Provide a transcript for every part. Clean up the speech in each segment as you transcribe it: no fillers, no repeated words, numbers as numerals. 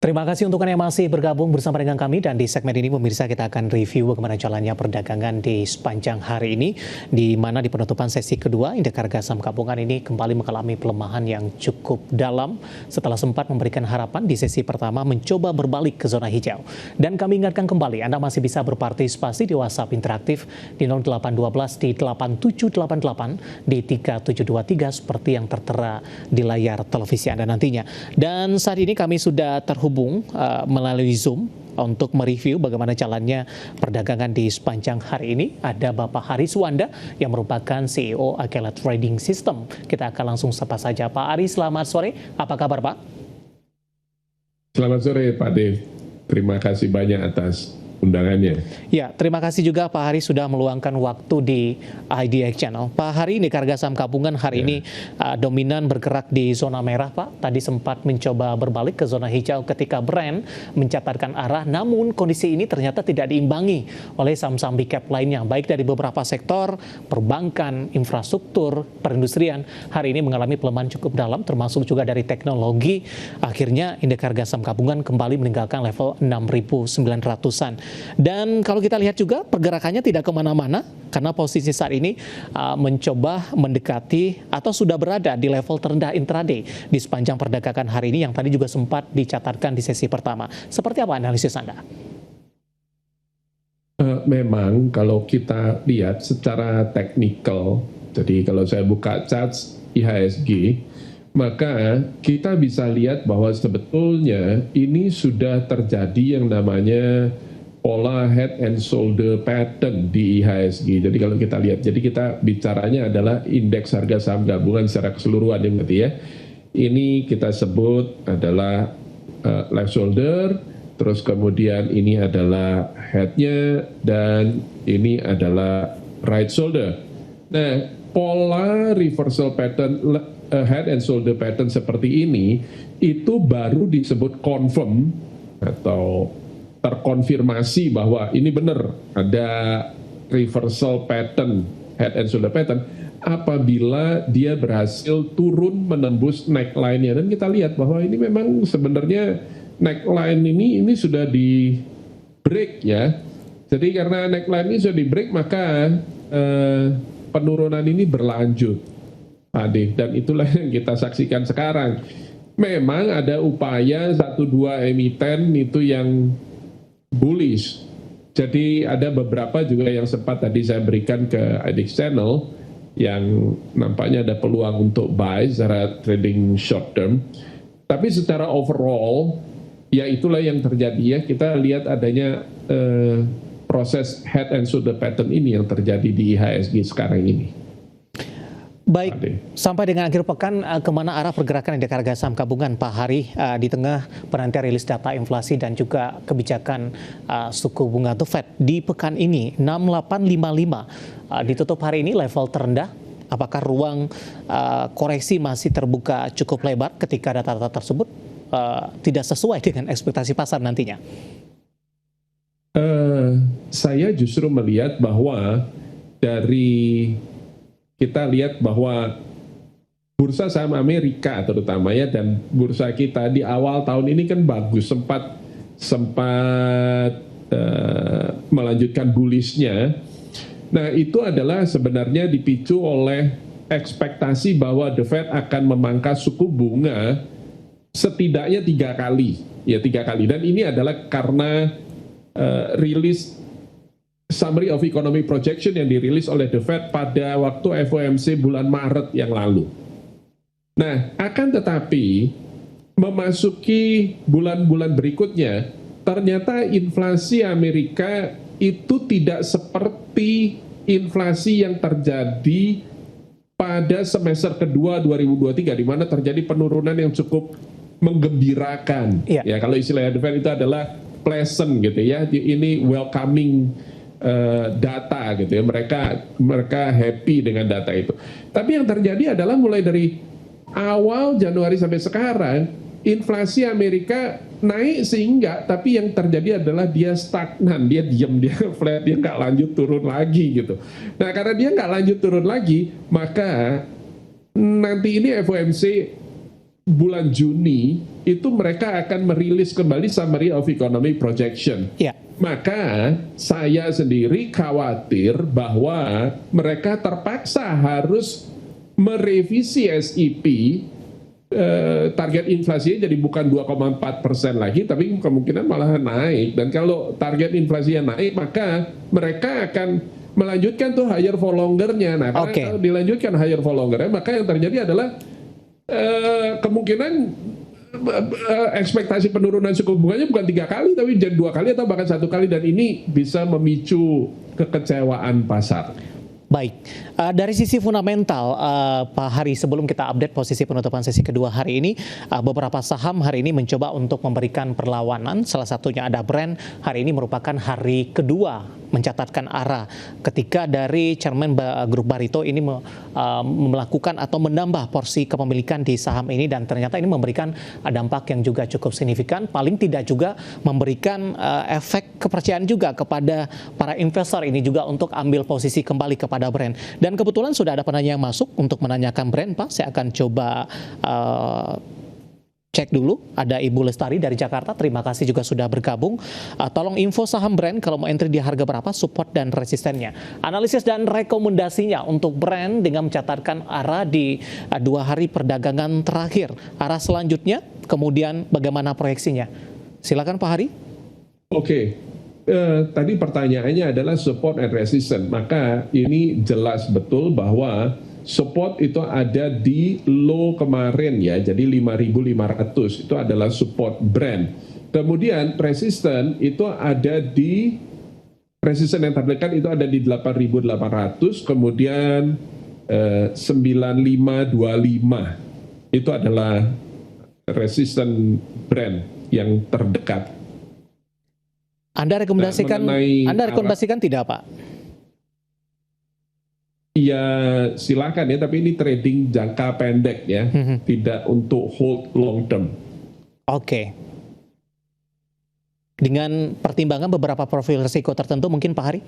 Terima kasih untuk Anda yang masih bergabung bersama dengan kami, dan di segmen ini pemirsa kita akan review bagaimana jalannya perdagangan di sepanjang hari ini, di mana di penutupan sesi kedua indeks harga saham gabungan ini kembali mengalami pelemahan yang cukup dalam setelah sempat memberikan harapan di sesi pertama mencoba berbalik ke zona hijau. Dan kami ingatkan kembali Anda masih bisa berpartisipasi di WhatsApp interaktif di 0812 di 8788 di 3723 seperti yang tertera di layar televisi Anda nantinya. Dan saat ini kami sudah terhubung melalui Zoom untuk mereview bagaimana jalannya perdagangan di sepanjang hari ini. Ada Bapak Haris Wanda yang merupakan CEO Akela Trading System. Kita akan langsung sapa saja. Pak Haris, selamat sore. Apa kabar, Pak? Selamat sore, Pak Dev. Terima kasih banyak atas undangannya. Ya, terima kasih juga Pak Hari sudah meluangkan waktu di IDX Channel. Pak Hari, ini harga saham gabungan hari ini dominan bergerak di zona merah, Pak. Tadi sempat mencoba berbalik ke zona hijau ketika Brent mencatatkan arah, namun kondisi ini ternyata tidak diimbangi oleh saham-saham big cap lainnya, baik dari beberapa sektor, perbankan, infrastruktur, perindustrian. Hari ini mengalami pelemahan cukup dalam, termasuk juga dari teknologi. Akhirnya indeks harga saham gabungan kembali meninggalkan level 6.900-an. Dan kalau kita lihat juga pergerakannya tidak kemana-mana karena posisi saat ini mencoba mendekati atau sudah berada di level terendah intraday di sepanjang perdagangan hari ini yang tadi juga sempat dicatatkan di sesi pertama. Seperti apa analisis Anda? Memang kalau kita lihat secara teknikal, jadi kalau saya buka charts IHSG, maka kita bisa lihat bahwa sebetulnya ini sudah terjadi yang namanya pola head and shoulder pattern di IHSG. Jadi kalau kita lihat, jadi kita bicaranya adalah indeks harga saham gabungan secara keseluruhan, ya berarti ya. Ini kita sebut adalah left shoulder, terus kemudian ini adalah headnya, dan ini adalah right shoulder. Nah, pola reversal pattern head and shoulder pattern seperti ini itu baru disebut confirm atau terkonfirmasi bahwa ini benar ada reversal pattern, head and shoulder pattern, apabila dia berhasil turun menembus neckline-nya. Dan kita lihat bahwa ini memang sebenarnya neckline ini sudah di break ya. Jadi karena neckline ini sudah di break, maka penurunan ini berlanjut, dan itulah yang kita saksikan sekarang. Memang ada upaya 1-2 emiten itu yang bullish. Jadi ada beberapa juga yang sempat tadi saya berikan ke IDX Channel yang nampaknya ada peluang untuk buy secara trading short term. Tapi secara overall, ya itulah yang terjadi ya. Kita lihat adanya proses head and shoulder pattern ini yang terjadi di IHSG sekarang ini. Baik, sampai dengan akhir pekan, kemana arah pergerakan indeks harga saham gabungan, Pak Hari, di tengah penantian rilis data inflasi dan juga kebijakan suku bunga The Fed di pekan ini 6855 ditutup hari ini level terendah. Apakah ruang koreksi masih terbuka cukup lebar ketika data-data tersebut tidak sesuai dengan ekspektasi pasar nantinya? Saya justru melihat bahwa dari kita lihat bahwa bursa saham Amerika terutama ya, dan bursa kita di awal tahun ini kan bagus, sempat melanjutkan bullishnya. Nah, itu adalah sebenarnya dipicu oleh ekspektasi bahwa The Fed akan memangkas suku bunga setidaknya 3 kali. Dan ini adalah karena rilis Summary of Economic Projection yang dirilis oleh The Fed pada waktu FOMC bulan Maret yang lalu. Nah, akan tetapi memasuki bulan-bulan berikutnya, ternyata inflasi Amerika itu tidak seperti inflasi yang terjadi pada semester kedua 2023, di mana terjadi penurunan yang cukup menggembirakan. Ya, kalau istilah The Fed itu adalah pleasant gitu ya, ini welcoming data gitu ya, mereka happy dengan data itu. Tapi yang terjadi adalah mulai dari awal Januari sampai sekarang, inflasi Amerika naik sehingga, tapi yang terjadi adalah dia stagnan, dia diam, dia flat, dia nggak lanjut turun lagi gitu. Nah, karena dia nggak lanjut turun lagi, maka nanti ini FOMC bulan Juni itu mereka akan merilis kembali summary of economic projection. Ya. Maka saya sendiri khawatir bahwa mereka terpaksa harus merevisi SEP, target inflasinya jadi bukan 2,4% lagi, tapi kemungkinan malah naik. Dan kalau target inflasinya naik, maka mereka akan melanjutkan tuh higher for longer-nya. Nah, karena kalau dilanjutkan higher for longer-nya, maka yang terjadi adalah kemungkinan ekspektasi penurunan suku bunganya bukan 3 kali, tapi jadi 2 kali atau bahkan 1 kali, dan ini bisa memicu kekecewaan pasar. Baik, dari sisi fundamental, Pak Hari, sebelum kita update posisi penutupan sesi kedua hari ini, beberapa saham hari ini mencoba untuk memberikan perlawanan. Salah satunya ada Brand, hari ini merupakan hari kedua mencatatkan arah ketika dari Chairman Grup Barito ini melakukan atau menambah porsi kepemilikan di saham ini, dan ternyata ini memberikan dampak yang juga cukup signifikan, paling tidak juga memberikan efek kepercayaan juga kepada para investor ini juga untuk ambil posisi kembali kepada Brand. Dan kebetulan sudah ada penanya yang masuk untuk menanyakan Brand, Pak. Saya akan coba cek dulu. Ada Ibu Lestari dari Jakarta, terima kasih juga sudah bergabung. Tolong info saham Brand kalau mau entry di harga berapa, support dan resistennya. Analisis dan rekomendasinya untuk Brand dengan mencatatkan arah di 2 hari perdagangan terakhir. Arah selanjutnya, kemudian bagaimana proyeksinya? Silakan Pak Hari. Oke. Tadi pertanyaannya adalah support and resistance. Maka ini jelas betul bahwa support itu ada di low kemarin ya, jadi 5.500 itu adalah support Brand. Kemudian resistance itu ada di resistance yang terdekat itu ada di 8.800, kemudian 9525 itu adalah resistance Brand yang terdekat. Anda rekomendasikan tidak, Pak? Ya silakan ya, tapi ini trading jangka pendek ya, tidak untuk hold long term. Oke. Dengan pertimbangan beberapa profil risiko tertentu mungkin Pak Hari?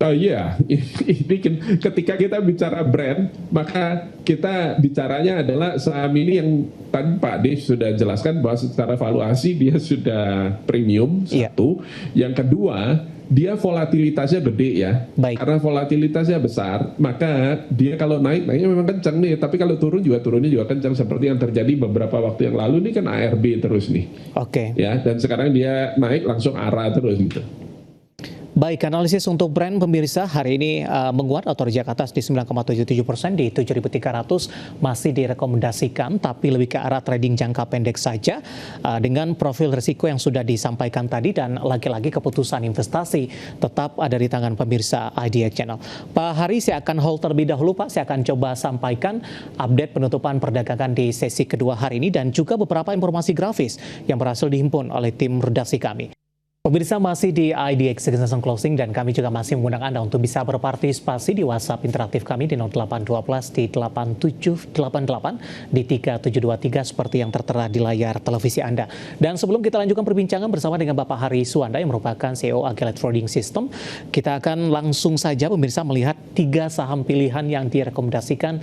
Iya, ini ketika kita bicara Brand, maka kita bicaranya adalah saham ini yang tadi Pak Dev sudah jelaskan bahwa secara valuasi dia sudah premium, satu. Yang kedua, dia volatilitasnya gede ya. Baik. Karena volatilitasnya besar, maka dia kalau naiknya memang kencang nih, tapi kalau turunnya juga kencang seperti yang terjadi beberapa waktu yang lalu. Ini kan ARB terus nih. Oke. Ya, dan sekarang dia naik langsung arah terus gitu. Baik, analisis untuk Brand pemirsa hari ini menguat atau reject atas di 9,77% di 7.300, masih direkomendasikan tapi lebih ke arah trading jangka pendek saja dengan profil risiko yang sudah disampaikan tadi, dan lagi-lagi keputusan investasi tetap ada di tangan pemirsa IDX Channel. Pak Hari, saya akan hold terlebih dahulu Pak, saya akan coba sampaikan update penutupan perdagangan di sesi kedua hari ini dan juga beberapa informasi grafis yang berhasil dihimpun oleh tim redaksi kami. Pemirsa, masih di IDX Extension Closing dan kami juga masih mengundang Anda untuk bisa berpartisipasi di WhatsApp interaktif kami di 0812 di 8788 di 3723 seperti yang tertera di layar televisi Anda. Dan sebelum kita lanjutkan perbincangan bersama dengan Bapak Hari Suwanda yang merupakan CEO Agilet Trading System, kita akan langsung saja pemirsa melihat 3 saham pilihan yang direkomendasikan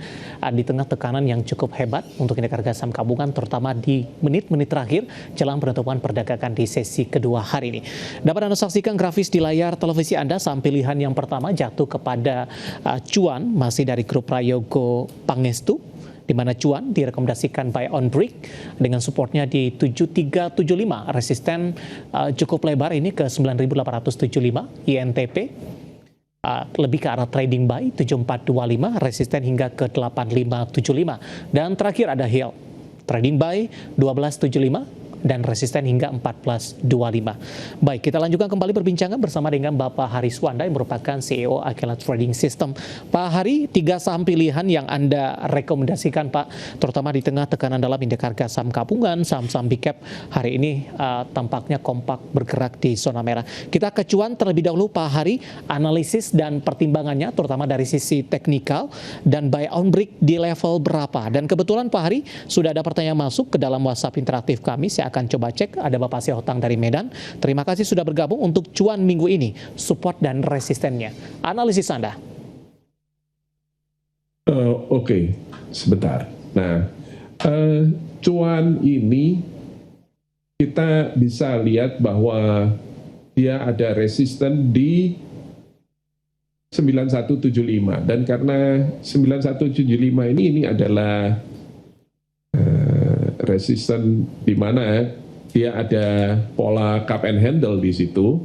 di tengah tekanan yang cukup hebat untuk indeks harga saham gabungan, terutama di menit-menit terakhir jelang penutupan perdagangan di sesi kedua hari ini. Dapat Anda saksikan grafis di layar televisi Anda. Saham pilihan yang pertama jatuh kepada Cuan, masih dari grup Prayogo Pangestu, di mana Cuan direkomendasikan buy on break dengan supportnya di 7375, resisten cukup lebar ini ke 9875, INTP lebih ke arah trading buy 7425, resisten hingga ke 8575, dan terakhir ada Hill trading buy 1275 dan resisten hingga 1425. Baik, kita lanjutkan kembali perbincangan bersama dengan Bapak Hari Suwanda yang merupakan CEO Agilet Trading System. Pak Hari, 3 saham pilihan yang Anda rekomendasikan Pak, terutama di tengah tekanan dalam indeks harga saham gabungan, saham-saham big cap hari ini tampaknya kompak bergerak di zona merah. Kita ke Cuan terlebih dahulu Pak Hari, analisis dan pertimbangannya terutama dari sisi teknikal dan buy on break di level berapa. Dan kebetulan Pak Hari sudah ada pertanyaan masuk ke dalam WhatsApp interaktif kami. Saya akan coba cek, ada Bapak Siotang dari Medan. Terima kasih sudah bergabung untuk Cuan minggu ini, support dan resistennya. Analisis Anda. Oke, sebentar. Nah, Cuan ini kita bisa lihat bahwa dia ada resisten di 9175, dan karena 9175 ini adalah resisten di mana dia ada pola cup and handle di situ.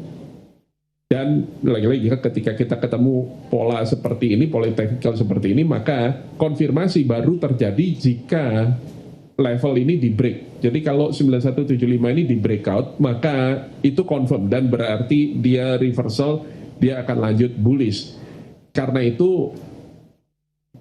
Dan lagi-lagi ketika kita ketemu pola seperti ini, pola technical seperti ini, maka konfirmasi baru terjadi jika level ini di break. Jadi kalau 9175 ini di breakout, maka itu confirm dan berarti dia reversal, dia akan lanjut bullish. Karena itu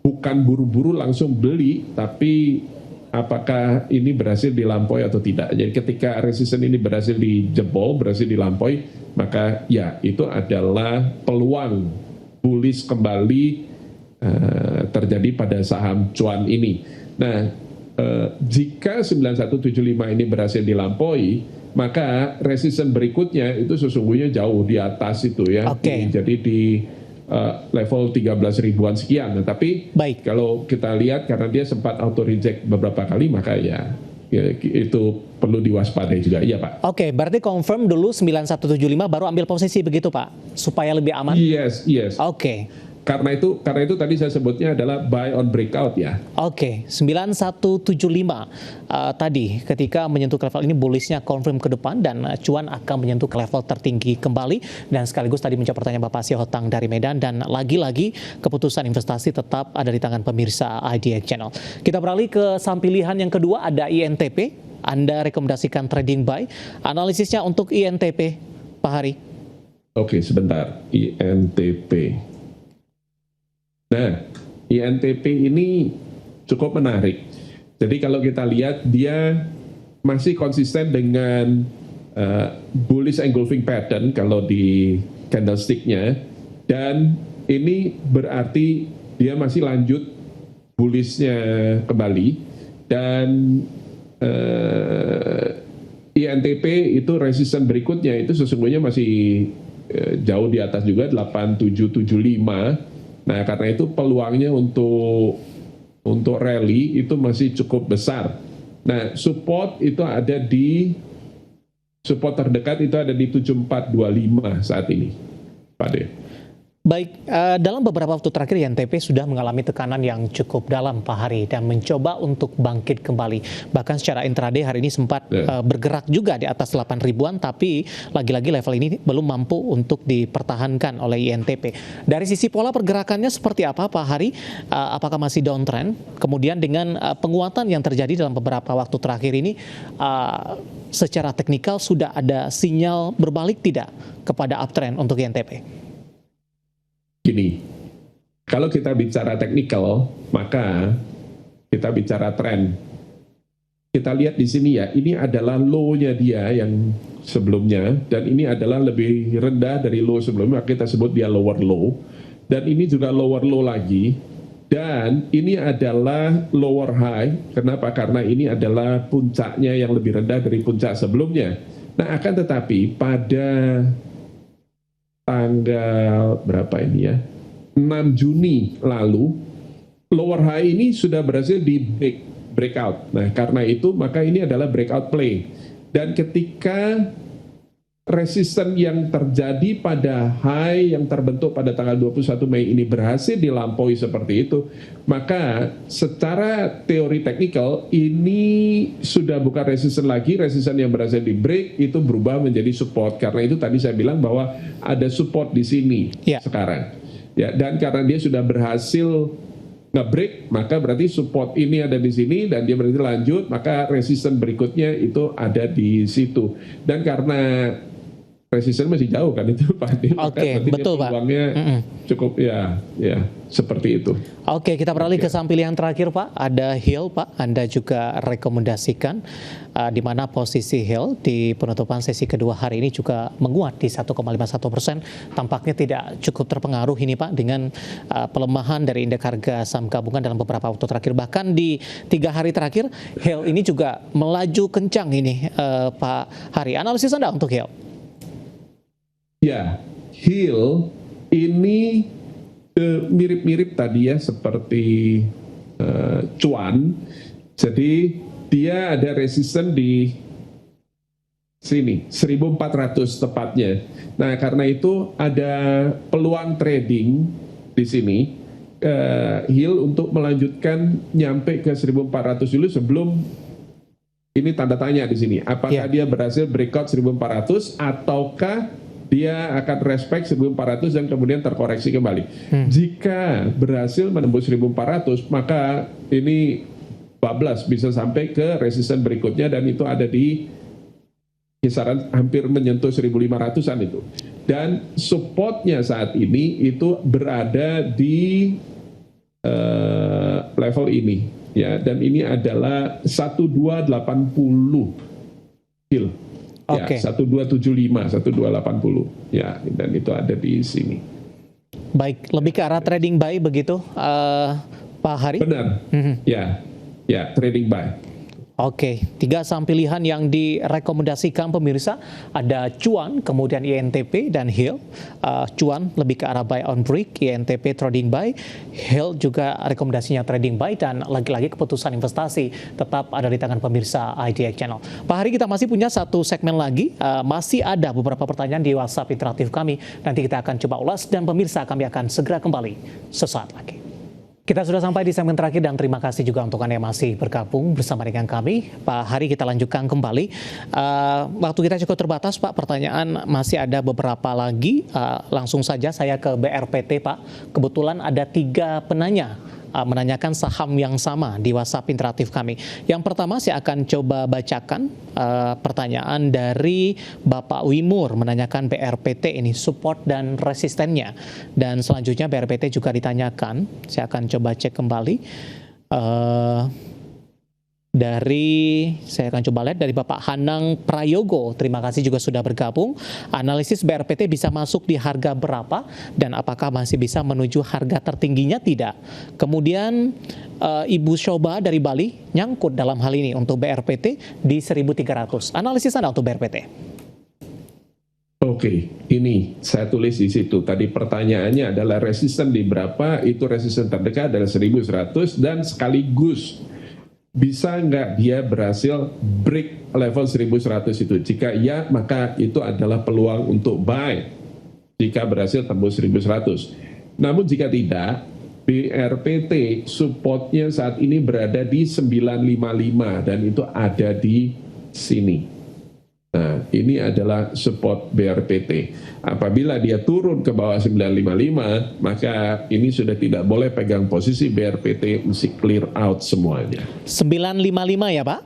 bukan buru-buru langsung beli, tapi apakah ini berhasil dilampaui atau tidak. Jadi ketika resisten ini berhasil dijebol, berhasil dilampaui, maka ya itu adalah peluang bullish kembali terjadi pada saham cuan ini. Nah, jika 9175 ini berhasil dilampaui, maka resisten berikutnya itu sesungguhnya jauh di atas itu ya. Okay. Jadi di level 13 ribuan sekian. Nah, tapi kalau kita lihat karena dia sempat auto reject beberapa kali, maka ya itu perlu diwaspadai juga. Iya, Pak. Oke, berarti confirm dulu 9175 baru ambil posisi begitu, Pak, supaya lebih aman. Yes. Oke. Karena itu tadi saya sebutnya adalah buy on breakout ya. Oke, 9175 tadi ketika menyentuh level ini bullishnya confirm ke depan dan cuan akan menyentuh ke level tertinggi kembali. Dan sekaligus tadi menjawab pertanyaan Bapak Sihohtang dari Medan, dan lagi-lagi keputusan investasi tetap ada di tangan pemirsa IDX Channel. Kita beralih ke saham pilihan yang kedua, ada INTP. Anda rekomendasikan trading buy. Analisisnya untuk INTP, Pak Hari. Oke, sebentar. INTP. Nah, INTP ini cukup menarik. Jadi kalau kita lihat dia masih konsisten dengan bullish engulfing pattern kalau di candlestick-nya, dan ini berarti dia masih lanjut bullishnya kembali, dan INTP itu resisten berikutnya itu sesungguhnya masih jauh di atas juga 8775. Nah, karena itu peluangnya untuk rally itu masih cukup besar. Nah, support terdekat itu ada di 7425 saat ini, Pak De. Baik, dalam beberapa waktu terakhir INTP sudah mengalami tekanan yang cukup dalam, Pak Hari, dan mencoba untuk bangkit kembali. Bahkan secara intraday hari ini sempat bergerak juga di atas 8 ribuan, tapi lagi-lagi level ini belum mampu untuk dipertahankan oleh INTP. Dari sisi pola pergerakannya seperti apa, Pak Hari? Apakah masih downtrend? Kemudian dengan penguatan yang terjadi dalam beberapa waktu terakhir ini, secara teknikal sudah ada sinyal berbalik tidak kepada uptrend untuk INTP? Gini, kalau kita bicara teknikal, maka kita bicara tren. Kita lihat di sini ya, ini adalah low-nya dia yang sebelumnya, dan ini adalah lebih rendah dari low sebelumnya, maka kita sebut dia lower low. Dan ini juga lower low lagi, dan ini adalah lower high. Kenapa? Karena ini adalah puncaknya yang lebih rendah dari puncak sebelumnya. Nah, akan tetapi pada tanggal berapa ini ya, 6 Juni lalu, lower high ini sudah berhasil di breakout. Nah, karena itu maka ini adalah breakout play. Dan ketika resisten yang terjadi pada high yang terbentuk pada tanggal 21 Mei ini berhasil dilampaui seperti itu, maka secara teori teknikal ini sudah bukan resisten lagi, resisten yang berhasil di break itu berubah menjadi support. Karena itu tadi saya bilang bahwa ada support di sini sekarang. Ya, dan karena dia sudah berhasil nge-break, maka berarti support ini ada di sini dan dia berarti lanjut, maka resisten berikutnya itu ada di situ. Dan karena resisten masih jauh kan itu Pak. Oke, betul Pak. Peluangnya cukup ya seperti itu. Oke, kita beralih ke saham pilihan terakhir Pak. Ada Hill Pak, Anda juga rekomendasikan di mana posisi Hill di penutupan sesi kedua hari ini juga menguat di 1,51%. Tampaknya tidak cukup terpengaruh ini Pak dengan pelemahan dari indeks harga saham gabungan dalam beberapa waktu terakhir. Bahkan di 3 hari terakhir Hill ini juga melaju kencang ini Pak Hari. Analisis Anda untuk Hill? Ya, Hill ini mirip-mirip tadi ya seperti cuan. Jadi dia ada resisten di sini, 1400 tepatnya. Nah, karena itu ada peluang trading di sini, Hill untuk melanjutkan nyampe ke 1400 dulu sebelum ini tanda tanya di sini. Apakah dia berhasil breakout 1400 ataukah dia akan respect 1400 dan kemudian terkoreksi kembali. Jika berhasil menembus 1400, maka ini bablas bisa sampai ke resisten berikutnya dan itu ada di kisaran hampir menyentuh 1500-an itu. Dan supportnya saat ini itu berada di level ini, ya. Dan ini adalah 1280 Hill. Oke. Ya, 1275, 1280. Ya, dan itu ada di sini. Baik, lebih ke arah trading buy begitu, Pak Hari? Benar. Ya, trading buy. Oke, 3 saham pilihan yang direkomendasikan pemirsa ada Cuan, kemudian INTP dan Hill. Cuan lebih ke arah buy on break, INTP trading buy, Hill juga rekomendasinya trading buy, dan lagi-lagi keputusan investasi tetap ada di tangan pemirsa IDX Channel. Pak Hari, kita masih punya satu segmen lagi, masih ada beberapa pertanyaan di WhatsApp interaktif kami. Nanti kita akan coba ulas dan pemirsa kami akan segera kembali sesaat lagi. Kita sudah sampai di segmen terakhir dan terima kasih juga untuk Anda yang masih bergabung bersama dengan kami. Pak Hari, kita lanjutkan kembali. Waktu kita cukup terbatas, Pak. Pertanyaan masih ada beberapa lagi. Langsung saja saya ke BRPT, Pak. Kebetulan ada 3 penanya menanyakan saham yang sama di WhatsApp interaktif kami. Yang pertama saya akan coba bacakan pertanyaan dari Bapak Wimur menanyakan BRPT ini support dan resistennya. Dan selanjutnya BRPT juga ditanyakan, saya akan coba cek kembali. Saya akan coba lihat dari Bapak Hanang Prayogo, terima kasih juga sudah bergabung. Analisis BRPT bisa masuk di harga berapa dan apakah masih bisa menuju harga tertingginya tidak? Kemudian Ibu Shoba dari Bali nyangkut dalam hal ini untuk BRPT di 1.300. Analisis Anda untuk BRPT? Oke, ini saya tulis di situ. Tadi pertanyaannya adalah resisten di berapa, itu resisten terdekat adalah 1.100 dan sekaligus bisa nggak dia berhasil break level 1100 itu? Jika ya, maka itu adalah peluang untuk buy jika berhasil tembus 1100. Namun jika tidak, BRPT supportnya saat ini berada di 955 dan itu ada di sini. Nah, ini adalah support BRPT. Apabila dia turun ke bawah 955, maka ini sudah tidak boleh pegang posisi BRPT, mesti clear out semuanya. 955 ya, Pak?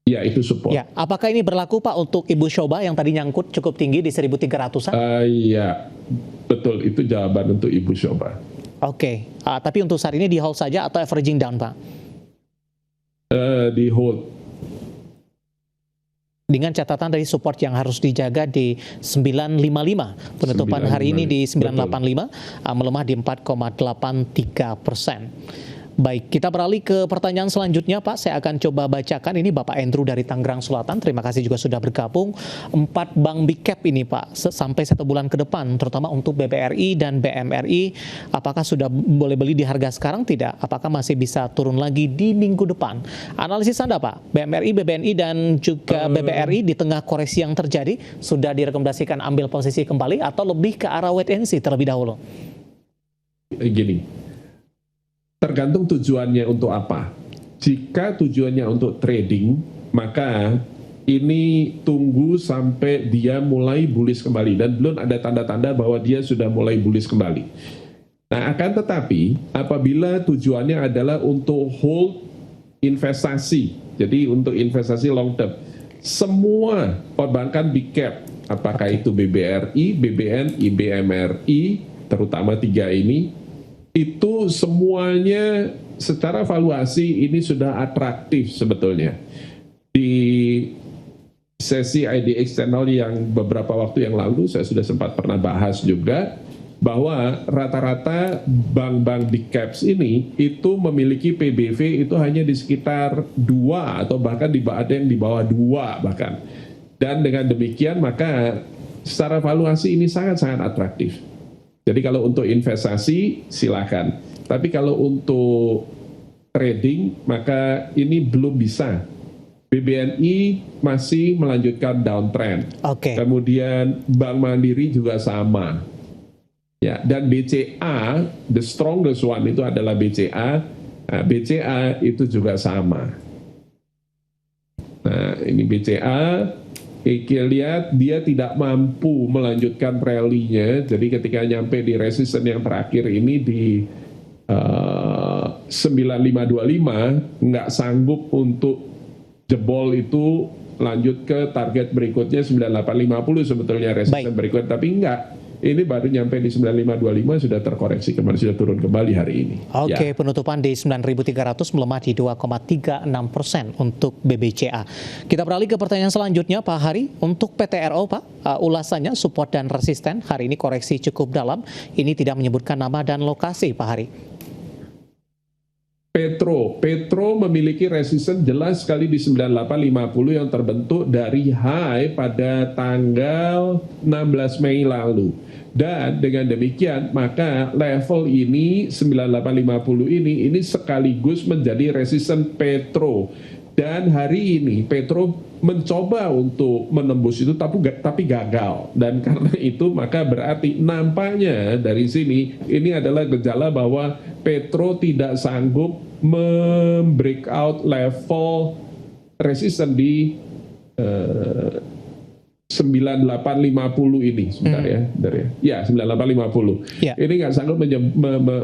Ya, itu support. Ya, apakah ini berlaku, Pak, untuk Ibu Shoba yang tadi nyangkut cukup tinggi di 1.300-an? Ya, betul. Itu jawaban untuk Ibu Shoba. Oke, tapi untuk saat ini di hold saja atau averaging down, Pak? Di hold. Dengan catatan dari support yang harus dijaga di 955. Penutupan hari ini di 985, melemah di 4,83%. Baik, kita beralih ke pertanyaan selanjutnya, Pak. Saya akan coba bacakan. Ini Bapak Andrew dari Tangerang Selatan. Terima kasih juga sudah bergabung. 4 bank big cap ini, Pak, sampai 1 bulan ke depan, terutama untuk BBRI dan BMRI. Apakah sudah boleh beli di harga sekarang? Tidak. Apakah masih bisa turun lagi di minggu depan? Analisis Anda, Pak. BMRI, BBNI, dan juga BBRI di tengah koreksi yang terjadi, sudah direkomendasikan ambil posisi kembali atau lebih ke arah wait and see terlebih dahulu? Gini. Tergantung tujuannya untuk apa. Jika tujuannya untuk trading, maka ini tunggu sampai dia mulai bullish kembali dan belum ada tanda-tanda bahwa dia sudah mulai bullish kembali. Nah, akan tetapi apabila tujuannya adalah untuk hold investasi, jadi untuk investasi long term, semua perbankan big cap, apakah itu BBRI, BBNI, BMRI, terutama 3 ini, itu semuanya secara valuasi ini sudah atraktif sebetulnya. Di sesi IDX Channel yang beberapa waktu yang lalu saya sudah sempat pernah bahas juga bahwa rata-rata bank-bank big caps ini itu memiliki PBV itu hanya di sekitar 2 atau bahkan ada yang di bawah 2 bahkan. Dan dengan demikian maka secara valuasi ini sangat-sangat atraktif. Jadi kalau untuk investasi silakan, tapi kalau untuk trading, maka ini belum bisa. BBNI masih melanjutkan downtrend. Oke. Kemudian Bank Mandiri juga sama. Ya, dan BCA, the strongest one itu adalah BCA. Nah, BCA itu juga sama. Nah, ini BCA, kita lihat dia tidak mampu melanjutkan rally-nya. Jadi ketika nyampe di resisten yang terakhir ini di 9525, nggak sanggup untuk jebol itu lanjut ke target berikutnya 9850 sebetulnya resisten berikut, tapi enggak. Ini baru nyampe di 9525 sudah terkoreksi kembali, sudah turun kembali hari ini. Oke, penutupan di 9.300 melemah di 2,36% untuk BBCA. Kita beralih ke pertanyaan selanjutnya Pak Hari. Untuk PTRO Pak, ulasannya support dan resisten hari ini koreksi cukup dalam. Ini tidak menyebutkan nama dan lokasi Pak Hari. Petro memiliki resisten jelas sekali di 9850 yang terbentuk dari high pada tanggal 16 Mei lalu. Dan dengan demikian maka level ini 9850 ini sekaligus menjadi resisten Petro. Dan hari ini Petro mencoba untuk menembus itu tapi gagal. Dan karena itu maka berarti nampaknya dari sini ini adalah gejala bahwa Petro tidak sanggup membreakout level resisten di 9850 ini sebentar ya 9850 ini nggak sanggup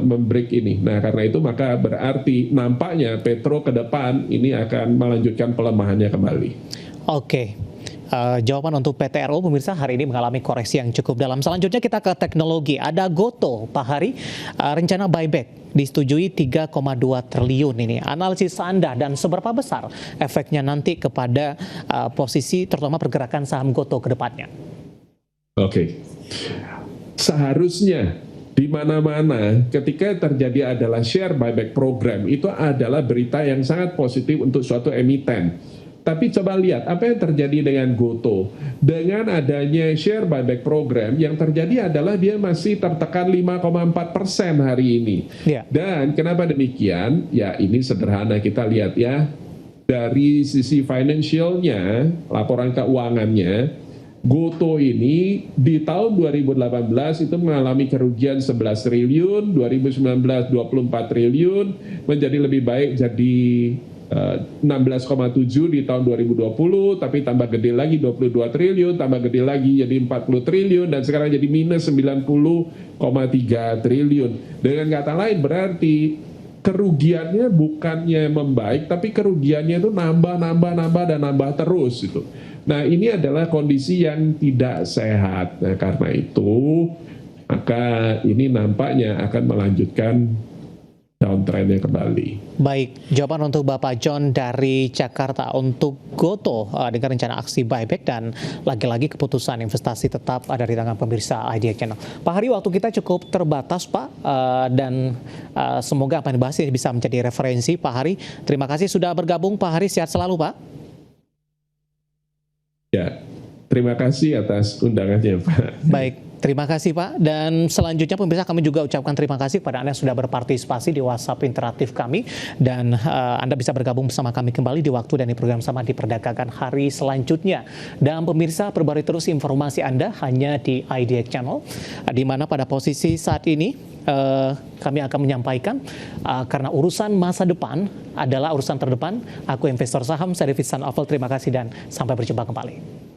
membreak ini. Nah karena itu maka berarti nampaknya Petro ke depan ini akan melanjutkan pelemahannya kembali. Oke. Jawaban untuk PTRO pemirsa hari ini mengalami koreksi yang cukup dalam. Selanjutnya kita ke teknologi. Ada Gotoh Pak Hari, rencana buyback disetujui 3,2 triliun ini. Analisis Anda dan seberapa besar efeknya nanti kepada posisi terutama pergerakan saham Gotoh ke depannya? Oke. Seharusnya di mana-mana ketika terjadi adalah share buyback program itu adalah berita yang sangat positif untuk suatu emiten. Tapi coba lihat apa yang terjadi dengan Gotoh. Dengan adanya share buyback program, yang terjadi adalah dia masih tertekan 5,4% hari ini. Dan kenapa demikian? Ya ini sederhana, kita lihat ya. Dari sisi financialnya, laporan keuangannya, Gotoh ini di tahun 2018 itu mengalami kerugian 11 triliun, 2019 24 triliun, menjadi lebih baik jadi 16,7 di tahun 2020, tapi tambah gede lagi 22 triliun, tambah gede lagi jadi 40 triliun, dan sekarang jadi minus 90,3 triliun. Dengan kata lain berarti kerugiannya bukannya membaik, tapi kerugiannya itu nambah terus itu. Nah ini adalah kondisi yang tidak sehat. Nah karena itu maka ini nampaknya akan melanjutkan downtrendnya kembali. Baik, jawaban untuk Bapak John dari Jakarta untuk Gotoh dengan rencana aksi buyback dan lagi-lagi keputusan investasi tetap ada di tangan pemirsa IDX Channel. Pak Hari, waktu kita cukup terbatas Pak, dan semoga apa yang dibahas ini bisa menjadi referensi Pak Hari. Terima kasih sudah bergabung Pak Hari, sehat selalu Pak. Ya, terima kasih atas undangannya Pak. Baik. Terima kasih Pak, dan selanjutnya pemirsa kami juga ucapkan terima kasih kepada Anda yang sudah berpartisipasi di WhatsApp interaktif kami, dan Anda bisa bergabung bersama kami kembali di waktu dan di program sama di perdagangan hari selanjutnya. Dan pemirsa perbarui terus informasi Anda hanya di IDX Channel, di mana pada posisi saat ini kami akan menyampaikan karena urusan masa depan adalah urusan terdepan. Aku investor saham, saya David Sandoval, terima kasih dan sampai berjumpa kembali.